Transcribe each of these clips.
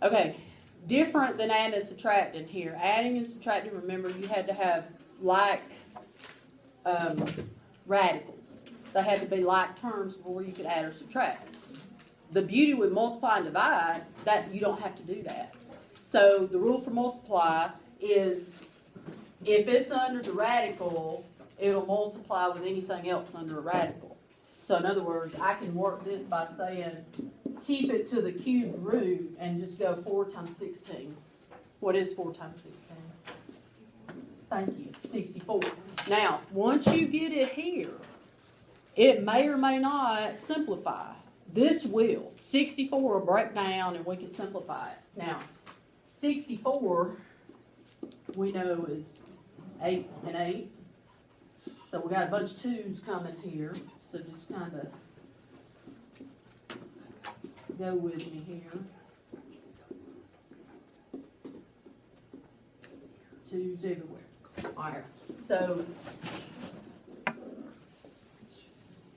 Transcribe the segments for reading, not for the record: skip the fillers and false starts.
Okay, different than adding and subtracting here. Adding and subtracting, remember, you had to have like radicals. They had to be like terms before you could add or subtract. The beauty with multiply and divide, that you don't have to do that. So the rule for multiply is if it's under the radical, it'll multiply with anything else under a radical. So in other words, I can work this by saying keep it to the cubed root and just go 4 times 16. What is 4 times 16? Thank you, 64. Now, once you get it here, it may or may not simplify. This will. 64 will break down and we can simplify it. Now, 64 we know is 8 and 8. So we got a bunch of 2's coming here. So just kind of go with me here. 2's everywhere. All right. So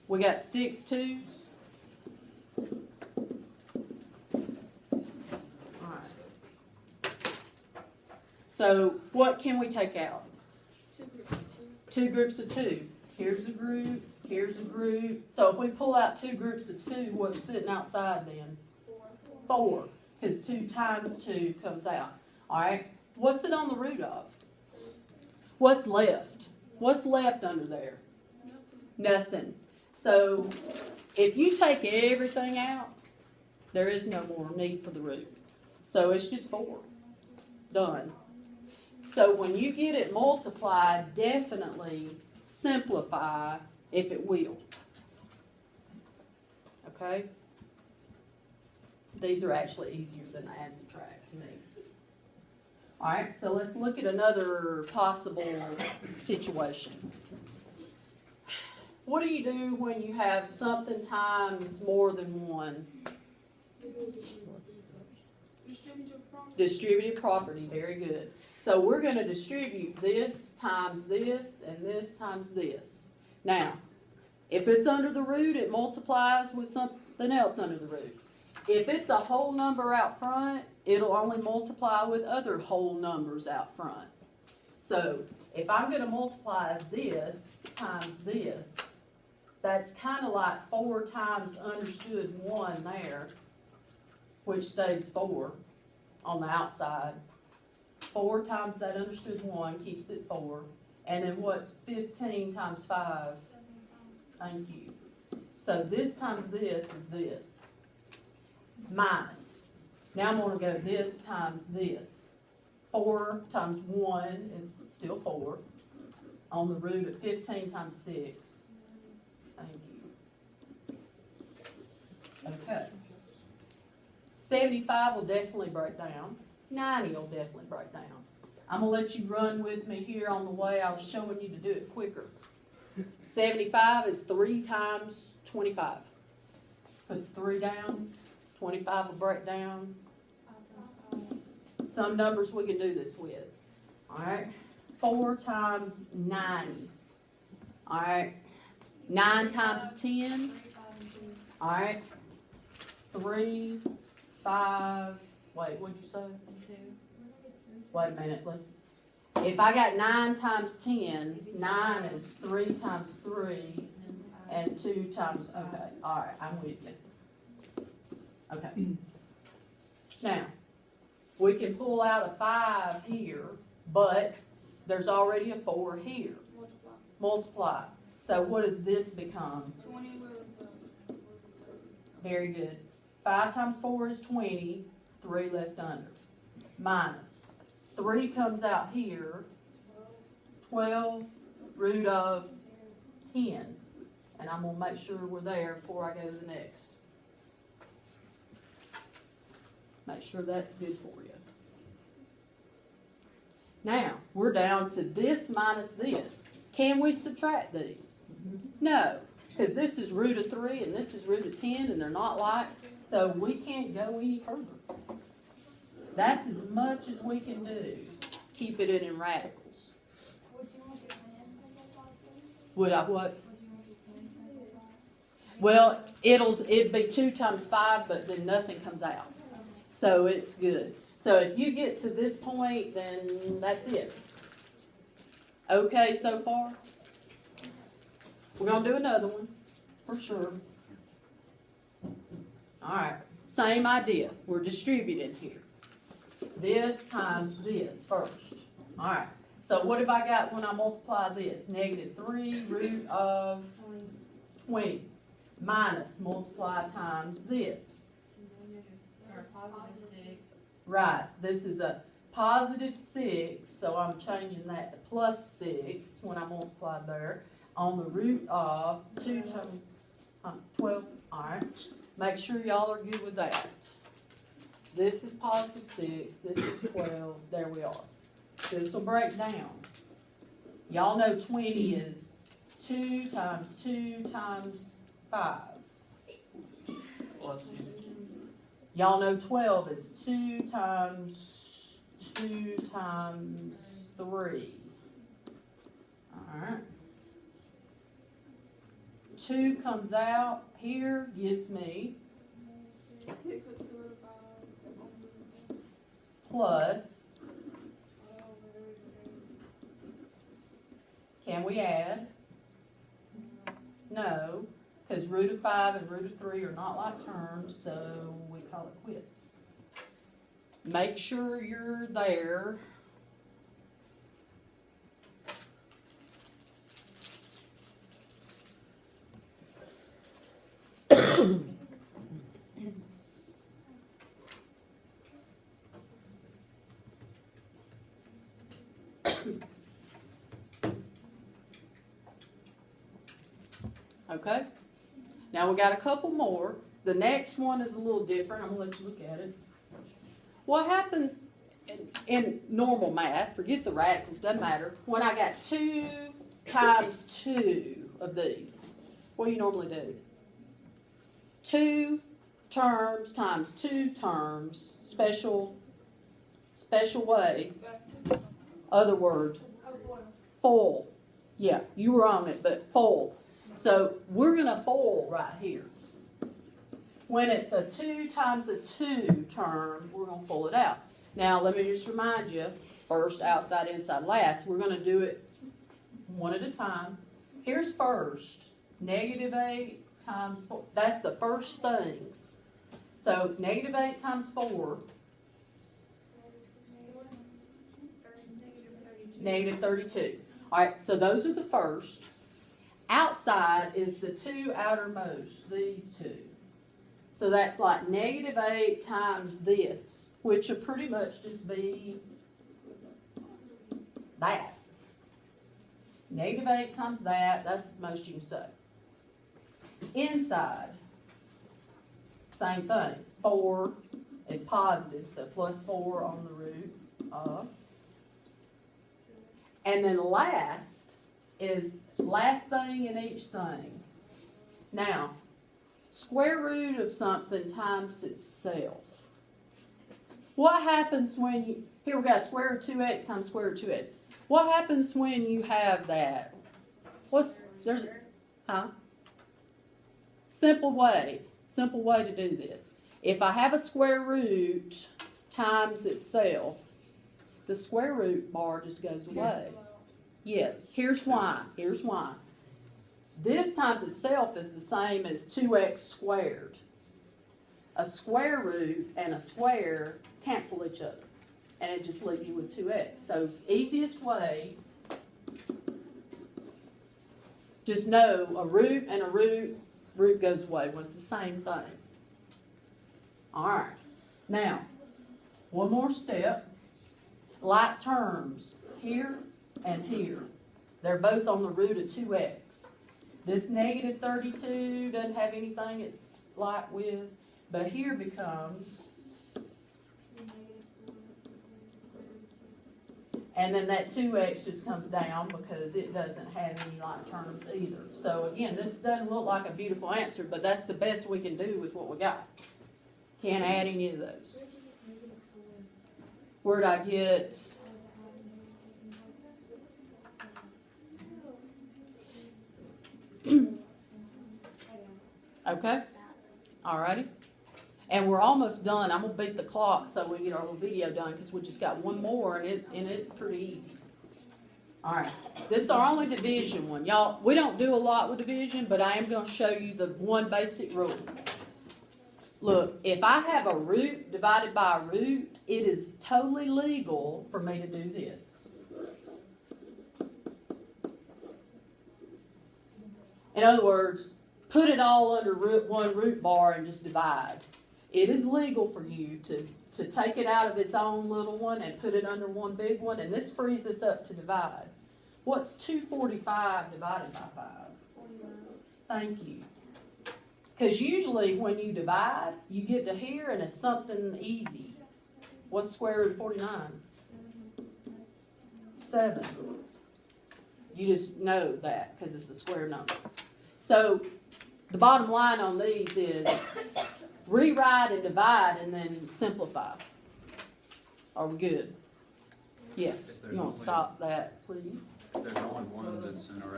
we got 6 2's. So what can we take out? 2 groups of 2. Here's a group, here's a group. So if we pull out 2 groups of 2, what's sitting outside then? 4. Because 2 times 2 comes out. All right. What's it on the root of? What's left? What's left under there? Nothing. So if you take everything out, there is no more need for the root. So it's just 4. Done. So when you get it multiplied, definitely simplify if it will. Okay? These are actually easier than add and subtract to me. All right, so let's look at another possible situation. What do you do when you have something times more than 1? Distributed property, very good. So we're going to distribute this times this and this times this. Now, if it's under the root, it multiplies with something else under the root. If it's a whole number out front, it'll only multiply with other whole numbers out front. So if I'm going to multiply this times this, that's kind of like 4 times understood 1 there, which stays 4 on the outside. 4 times that understood 1 keeps it 4. And then what's 15 times 5? Thank you. So this times this is this. Minus. Now I'm going to go this times this. 4 times 1 is still 4. On the root of 15 times 6. Thank you. Okay. 75 will definitely break down. 90 will definitely break down. I'm going to let you run with me here on the way. I was showing you to do it quicker. 75 is 3 times 25. Put 3 down. 25 will break down. Some numbers we can do this with. All right. 4 times 90. All right. 9 times 10. All right. 3, 5. Wait, what'd you say? Wait a minute. If I got 9 times 10, 9 is 3 times 3 and 2 times, okay. All right, I'm with you. Okay. Now, we can pull out a 5 here, but there's already a 4 here. Multiply. So what does this become? 20. Very good. 5 times 4 is 20. 3 left under. Minus. 3 comes out here. 12 root of 10. And I'm going to make sure we're there before I go to the next. Make sure that's good for you. Now, we're down to this minus this. Can we subtract these? No, because this is root of 3 and this is root of 10 and they're not like, so we can't go any further. That's as much as we can do. Keep it in radicals. Would I what? Well, it'd be 2 times 5, but then nothing comes out. So it's good. So if you get to this point, then that's it. Okay so far? We're going to do another one, for sure. All right, same idea. We're distributing here. This times this first. All right, so what have I got when I multiply this? Negative 3 root of 20 minus multiply times this. Right, this is a positive 6, so I'm changing that to plus 6 when I multiply there on the root of 2 times 12. All right, make sure y'all are good with that. This is positive 6, this is 12, there we are. This will break down. Y'all know 20 is 2 times 2 times 5. Plus Y'all know 12 is 2 times 2 times 3. Alright. 2 comes out here, gives me plus, can we add? No, because root of 5 and root of 3 are not like terms, so we call it quits. Make sure you're there. Okay, now we got a couple more. The next one is a little different. I'm going to let you look at it. What happens in normal math, forget the radicals, doesn't matter, when I got 2 times 2 of these, what do you normally do? 2 terms times 2 terms, special way, other word, FOIL. Yeah, you were on it, but FOIL. So we're going to FOIL right here. When it's a 2 times a 2 term, we're going to pull it out. Now, let me just remind you, first, outside, inside, last. We're going to do it one at a time. Here's first, negative 8 times 4. That's the first things. So negative 8 times 4, negative 32. All right, so those are the first. Outside is the 2 outermost, these 2. So that's like negative 8 times this, which would pretty much just be that. Negative 8 times that, that's the most you can say. Inside, same thing. 4 is positive, so plus 4 on the root of. And then last is last thing in each thing. Now, square root of something times itself. What happens when you, here we got square root of 2x times square root of 2x. What happens when you have that? Simple way to do this. If I have a square root times itself, the square root bar just goes away. Yes, here's why. This times itself is the same as 2x squared. A square root and a square cancel each other, and it just leaves you with 2x. So easiest way, just know a root and a root goes away. Well, it's the same thing. All right. Now, one more step. Like terms, here and here. They're both on the root of 2x. This negative 32 doesn't have anything it's like with, but here becomes, and then that 2x just comes down because it doesn't have any like terms either. So again, this doesn't look like a beautiful answer, but that's the best we can do with what we got. Can't add any of those. Where'd I get? Okay. Alrighty. And we're almost done. I'm gonna beat the clock so we get our little video done, because we just got one more, and it's pretty easy. All right, this is our only division one. Y'all, we don't do a lot with division, but I am gonna show you the one basic rule. Look, if I have a root divided by a root, it is totally legal for me to do this. In other words, put it all under one root bar and just divide. It is legal for you to take it out of its own little one and put it under one big one, and this frees us up to divide. What's 245 divided by 5? 49. Thank you. Because usually when you divide, you get to here and it's something easy. What's the square root of 49? 7. You just know that because it's a square number. So the bottom line on these is rewrite and divide and then simplify. Are we good? Yes. You want to stop that, please? There's only one that's in our